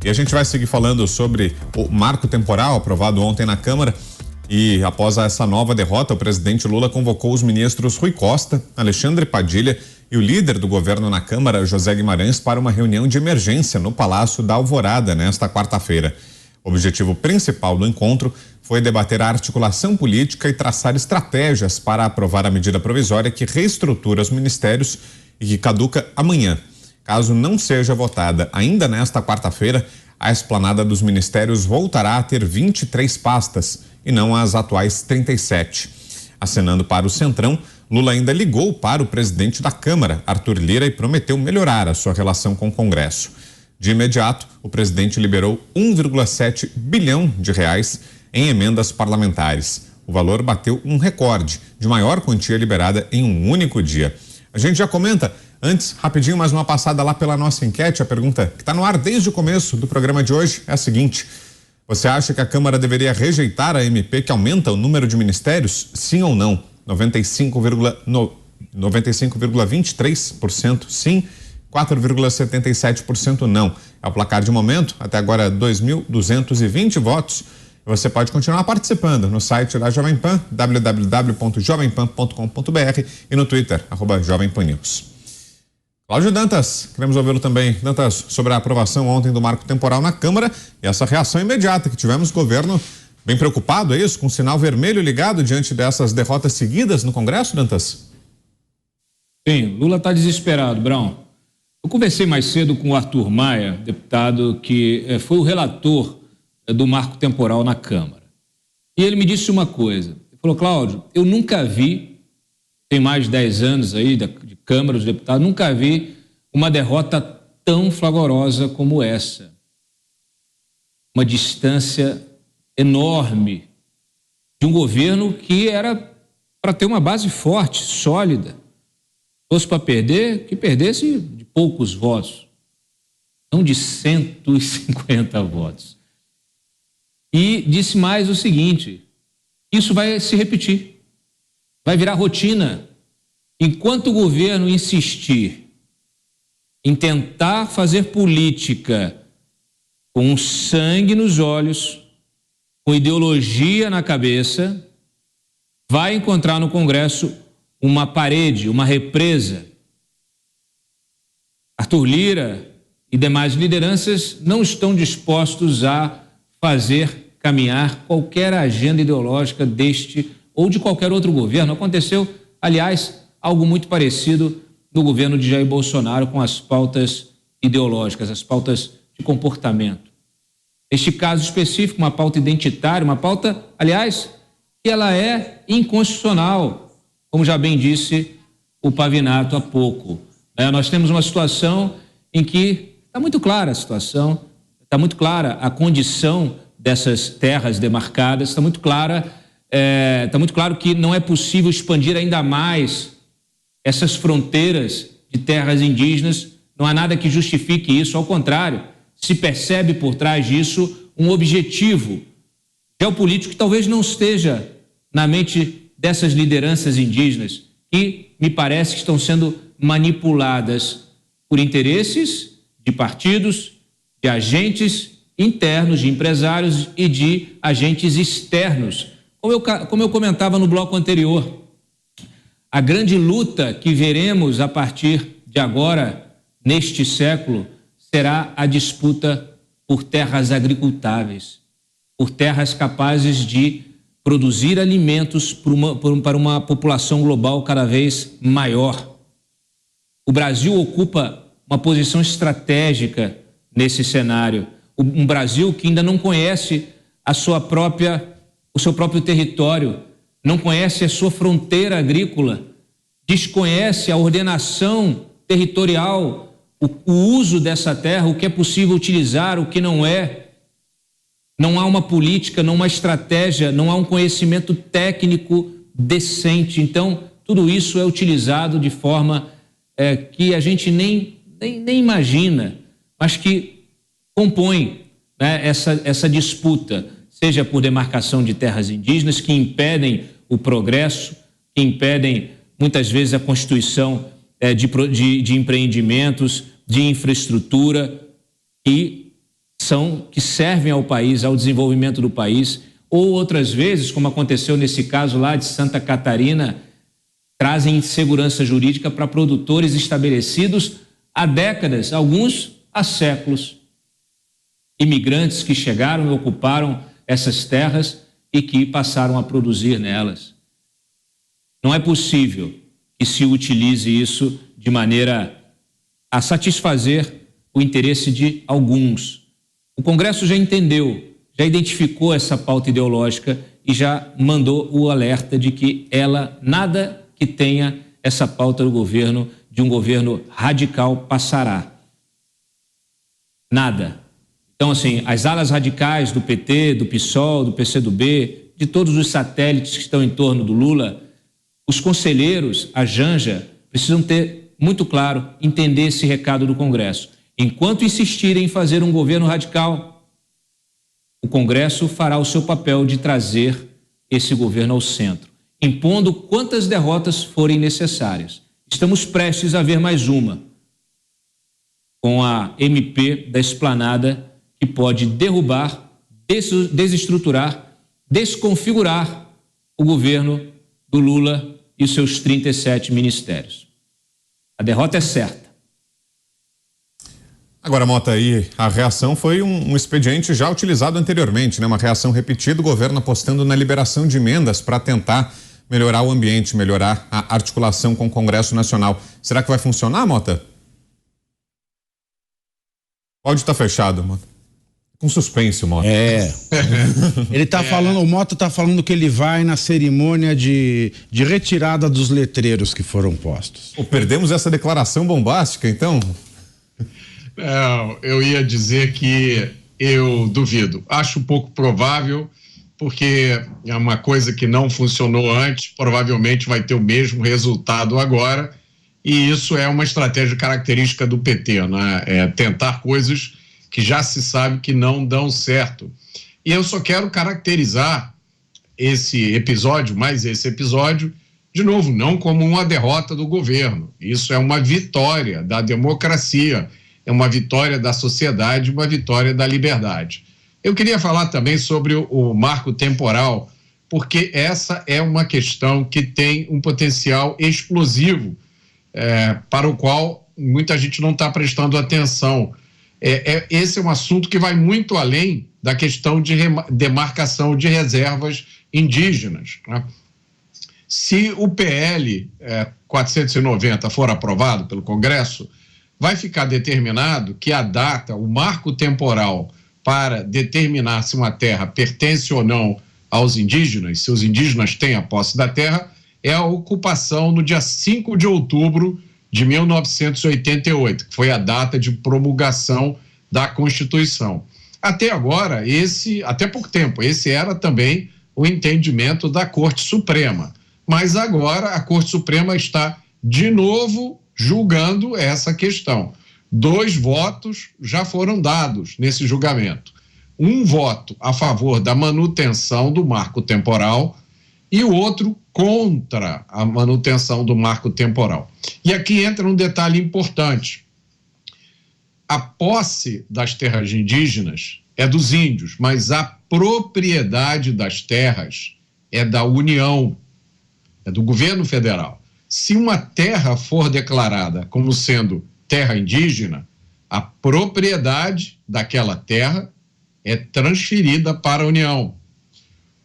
E a gente vai seguir falando sobre o marco temporal aprovado ontem na Câmara. E após essa nova derrota, o presidente Lula convocou os ministros Rui Costa, Alexandre Padilha e o líder do governo na Câmara, José Guimarães, para uma reunião de emergência no Palácio da Alvorada nesta quarta-feira. O objetivo principal do encontro foi debater a articulação política e traçar estratégias para aprovar a medida provisória que reestrutura os ministérios e que caduca amanhã. Caso não seja votada ainda nesta quarta-feira, a esplanada dos ministérios voltará a ter 23 pastas e não as atuais 37. Acenando para o Centrão, Lula ainda ligou para o presidente da Câmara, Arthur Lira, e prometeu melhorar a sua relação com o Congresso. De imediato, o presidente liberou 1,7 bilhão de reais em emendas parlamentares. O valor bateu um recorde de maior quantia liberada em um único dia. A gente já comenta. Antes, rapidinho, mais uma passada lá pela nossa enquete. A pergunta que está no ar desde o começo do programa de hoje é a seguinte: você acha que a Câmara deveria rejeitar a MP que aumenta o número de ministérios? Sim ou não? 95,23% sim, 4,77% não. É o placar de momento, até agora 2.220 votos. Você pode continuar participando no site da Jovem Pan, www.jovempan.com.br, e no Twitter, @JovemPanNews. Cláudio Dantas, queremos ouvi-lo também. Dantas, sobre a aprovação ontem do marco temporal na Câmara e essa reação imediata que tivemos, o governo bem preocupado, é isso? Com o sinal vermelho ligado diante dessas derrotas seguidas no Congresso, Dantas? Sim, Lula está desesperado, Brown. Eu conversei mais cedo com o Arthur Maia, deputado que foi o relator do marco temporal na Câmara. E ele me disse uma coisa. Ele falou: Cláudio, eu nunca vi, tem mais de 10 anos aí de Câmara dos Deputados, nunca vi uma derrota tão fragorosa como essa. Uma distância enorme de um governo que era para ter uma base forte, sólida. Fosse para perder, que perdesse de poucos votos, não de 150 votos. E disse mais o seguinte: isso vai se repetir, vai virar rotina. Enquanto o governo insistir em tentar fazer política com sangue nos olhos, com ideologia na cabeça, vai encontrar no Congresso uma parede, uma represa. Arthur Lira e demais lideranças não estão dispostos a fazer caminhar qualquer agenda ideológica deste ou de qualquer outro governo. Aconteceu, aliás, algo muito parecido no governo de Jair Bolsonaro com as pautas ideológicas, as pautas de comportamento. Neste caso específico, uma pauta identitária, uma pauta, aliás, que ela é inconstitucional, como já bem disse o Pavinato há pouco. Nós temos uma situação em que está muito clara a situação, está muito clara a condição dessas terras demarcadas, está muito claro que não é possível expandir ainda mais essas fronteiras de terras indígenas. Não há nada que justifique isso, ao contrário, se percebe por trás disso um objetivo geopolítico que talvez não esteja na mente dessas lideranças indígenas, que me parece que estão sendo manipuladas por interesses de partidos, de agentes internos, de empresários e de agentes externos. Como eu comentava no bloco anterior, a grande luta que veremos a partir de agora, neste século, será a disputa por terras agricultáveis, por terras capazes de produzir alimentos para uma população global cada vez maior. O Brasil ocupa uma posição estratégica nesse cenário. Um Brasil que ainda não conhece o seu próprio território, não conhece a sua fronteira agrícola, desconhece a ordenação territorial, o uso dessa terra, o que é possível utilizar, o que não é. Não há uma política, não há uma estratégia, não há um conhecimento técnico decente. Então, tudo isso é utilizado de forma que a gente nem imagina, mas que compõe, né, essa disputa, seja por demarcação de terras indígenas, que impedem o progresso, que impedem, muitas vezes, a constituição de empreendimentos, de infraestrutura, e que servem ao país, ao desenvolvimento do país, ou outras vezes, como aconteceu nesse caso lá de Santa Catarina, trazem insegurança jurídica para produtores estabelecidos há décadas, alguns há séculos. Imigrantes que chegaram e ocuparam essas terras e que passaram a produzir nelas. Não é possível que se utilize isso de maneira a satisfazer o interesse de alguns. O Congresso já entendeu, já identificou essa pauta ideológica e já mandou o alerta de que nada que tenha essa pauta do governo, de um governo radical, passará. Nada. Então, assim, as alas radicais do PT, do PSOL, do PCdoB, de todos os satélites que estão em torno do Lula, os conselheiros, a Janja, precisam ter muito claro, entender esse recado do Congresso. Enquanto insistirem em fazer um governo radical, o Congresso fará o seu papel de trazer esse governo ao centro, impondo quantas derrotas forem necessárias. Estamos prestes a ver mais uma, com a MP da Esplanada, que pode derrubar, desestruturar, desconfigurar o governo do Lula e os seus 37 ministérios. A derrota é certa. Agora, Mota, aí a reação foi um expediente já utilizado anteriormente, né? Uma reação repetida, o governo apostando na liberação de emendas para tentar melhorar o ambiente, melhorar a articulação com o Congresso Nacional. Será que vai funcionar, Mota? Pode estar fechado, Mota. Com suspense, Mota. Ele tá falando, o Mota tá falando que ele vai na cerimônia de retirada dos letreiros que foram postos. Perdemos essa declaração bombástica, então? Não, eu ia dizer que eu duvido. Acho pouco provável, porque é uma coisa que não funcionou antes, provavelmente vai ter o mesmo resultado agora, e isso é uma estratégia característica do PT, né? É tentar coisas que já se sabe que não dão certo. E eu só quero caracterizar esse episódio, de novo, não como uma derrota do governo. Isso é uma vitória da democracia, é uma vitória da sociedade, uma vitória da liberdade. Eu queria falar também sobre o marco temporal, porque essa é uma questão que tem um potencial explosivo, para o qual muita gente não está prestando atenção. Esse é um assunto que vai muito além da questão de demarcação de reservas indígenas, né? Se o PL 490 for aprovado pelo Congresso, vai ficar determinado que a data, o marco temporal para determinar se uma terra pertence ou não aos indígenas, se os indígenas têm a posse da terra, é a ocupação no dia 5 de outubro de 1988, que foi a data de promulgação da Constituição. Até agora, até pouco tempo, esse era também o entendimento da Corte Suprema. Mas agora a Corte Suprema está de novo julgando essa questão. 2 votos já foram dados nesse julgamento. Um voto a favor da manutenção do marco temporal e o outro contra a manutenção do marco temporal. E aqui entra um detalhe importante. A posse das terras indígenas é dos índios, mas a propriedade das terras é da União, é do governo federal. Se uma terra for declarada como sendo terra indígena, a propriedade daquela terra é transferida para a União.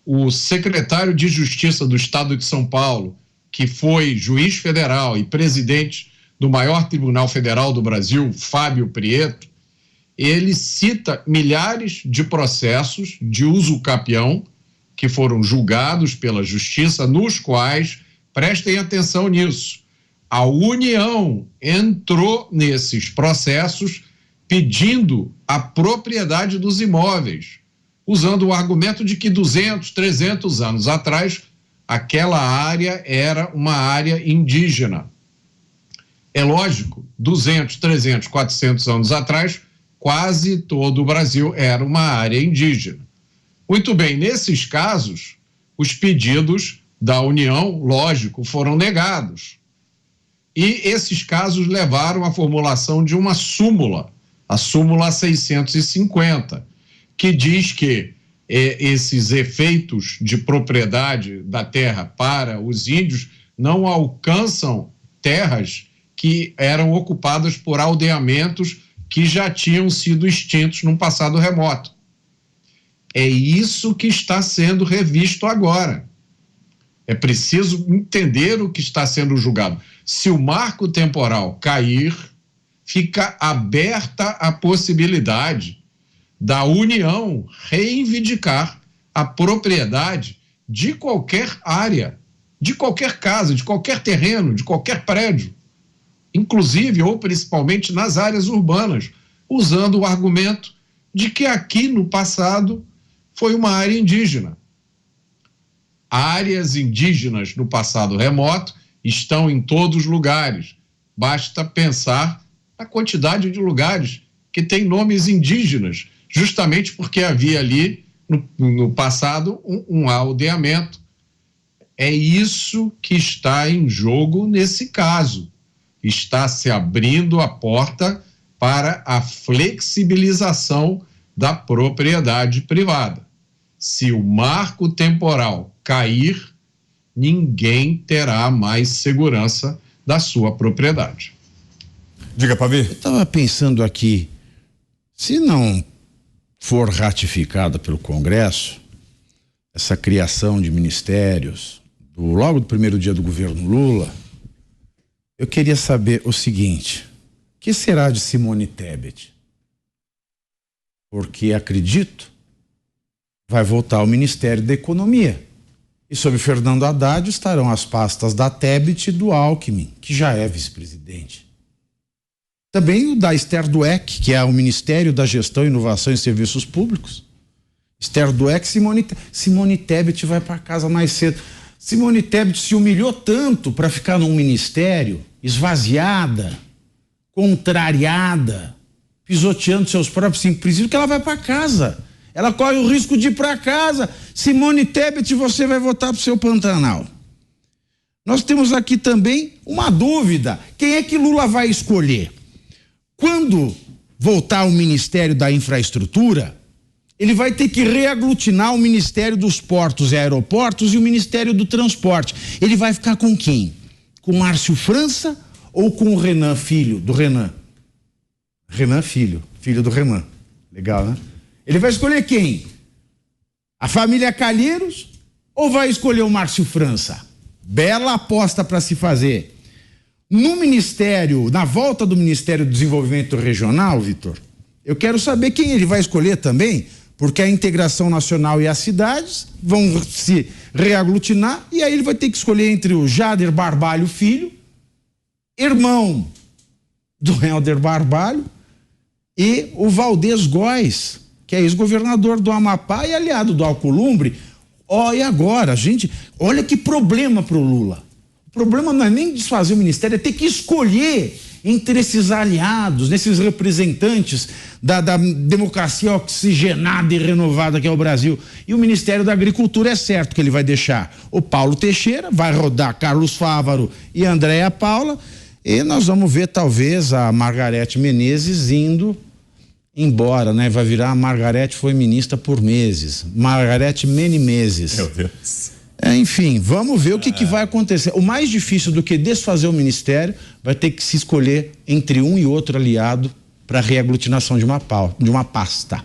O secretário de Justiça do Estado de São Paulo, que foi juiz federal e presidente do maior tribunal federal do Brasil, Fábio Prieto, ele cita milhares de processos de uso capião que foram julgados pela Justiça, nos quais, prestem atenção nisso, a União entrou nesses processos pedindo a propriedade dos imóveis, usando o argumento de que 200, 300 anos atrás, aquela área era uma área indígena. É lógico, 200, 300, 400 anos atrás, quase todo o Brasil era uma área indígena. Muito bem, nesses casos, os pedidos da União, lógico, foram negados. E esses casos levaram à formulação de uma súmula, a súmula 650, que diz que esses efeitos de propriedade da terra para os índios não alcançam terras que eram ocupadas por aldeamentos que já tinham sido extintos num passado remoto. É isso que está sendo revisto agora. É preciso entender o que está sendo julgado. Se o marco temporal cair, fica aberta a possibilidade da União reivindicar a propriedade de qualquer área, de qualquer casa, de qualquer terreno, de qualquer prédio, inclusive ou principalmente nas áreas urbanas, usando o argumento de que aqui no passado foi uma área indígena. Áreas indígenas no passado remoto estão em todos os lugares. Basta pensar na quantidade de lugares que têm nomes indígenas, justamente porque havia ali, no passado, um aldeamento. É isso que está em jogo nesse caso. Está se abrindo a porta para a flexibilização da propriedade privada. Se o marco temporal cair, ninguém terá mais segurança da sua propriedade. Diga, Pavi. Eu estava pensando aqui, se não for ratificada pelo Congresso, essa criação de ministérios, logo do primeiro dia do governo Lula, eu queria saber o seguinte: o que será de Simone Tebet? Porque acredito vai voltar ao Ministério da Economia. E sob Fernando Haddad estarão as pastas da Tebet e do Alckmin, que já é vice-presidente. Também o da Esther Dweck, que é o Ministério da Gestão, Inovação e Serviços Públicos. Esther Dweck, Simone Tebet vai para casa mais cedo. Simone Tebet se humilhou tanto para ficar num ministério, esvaziada, contrariada, pisoteando seus próprios princípios, que ela vai para casa. Ela corre o risco de ir para casa. Simone Tebet, você vai voltar para o seu Pantanal. Nós temos aqui também uma dúvida: quem é que Lula vai escolher? Quando voltar ao Ministério da Infraestrutura, ele vai ter que reaglutinar o Ministério dos Portos e Aeroportos e o Ministério do Transporte. Ele vai ficar com quem? Com Márcio França ou com o Renan, filho do Renan? Renan, filho do Renan. Legal, né? Ele vai escolher quem? A família Calheiros ou vai escolher o Márcio França? Bela aposta para se fazer. No Ministério, na volta do Ministério do Desenvolvimento Regional, Vitor, eu quero saber quem ele vai escolher também, porque a integração nacional e as cidades vão se reaglutinar e aí ele vai ter que escolher entre o Jader Barbalho Filho, irmão do Helder Barbalho, e o Valdez Góes, que é ex-governador do Amapá e aliado do Alcolumbre. E agora, gente, olha que problema pro Lula. O problema não é nem desfazer o ministério, é ter que escolher entre esses aliados, nesses representantes da democracia oxigenada e renovada que é o Brasil. E o Ministério da Agricultura é certo que ele vai deixar o Paulo Teixeira, vai rodar Carlos Fávaro e Andréa Paula, e nós vamos ver talvez a Margarete Menezes indo embora, né? Vai virar a Margarete foi ministra por meses. Margarete meses. Meu Deus. Enfim, vamos ver o que vai acontecer. O mais difícil do que desfazer o ministério vai ter que se escolher entre um e outro aliado para a reaglutinação de uma pasta.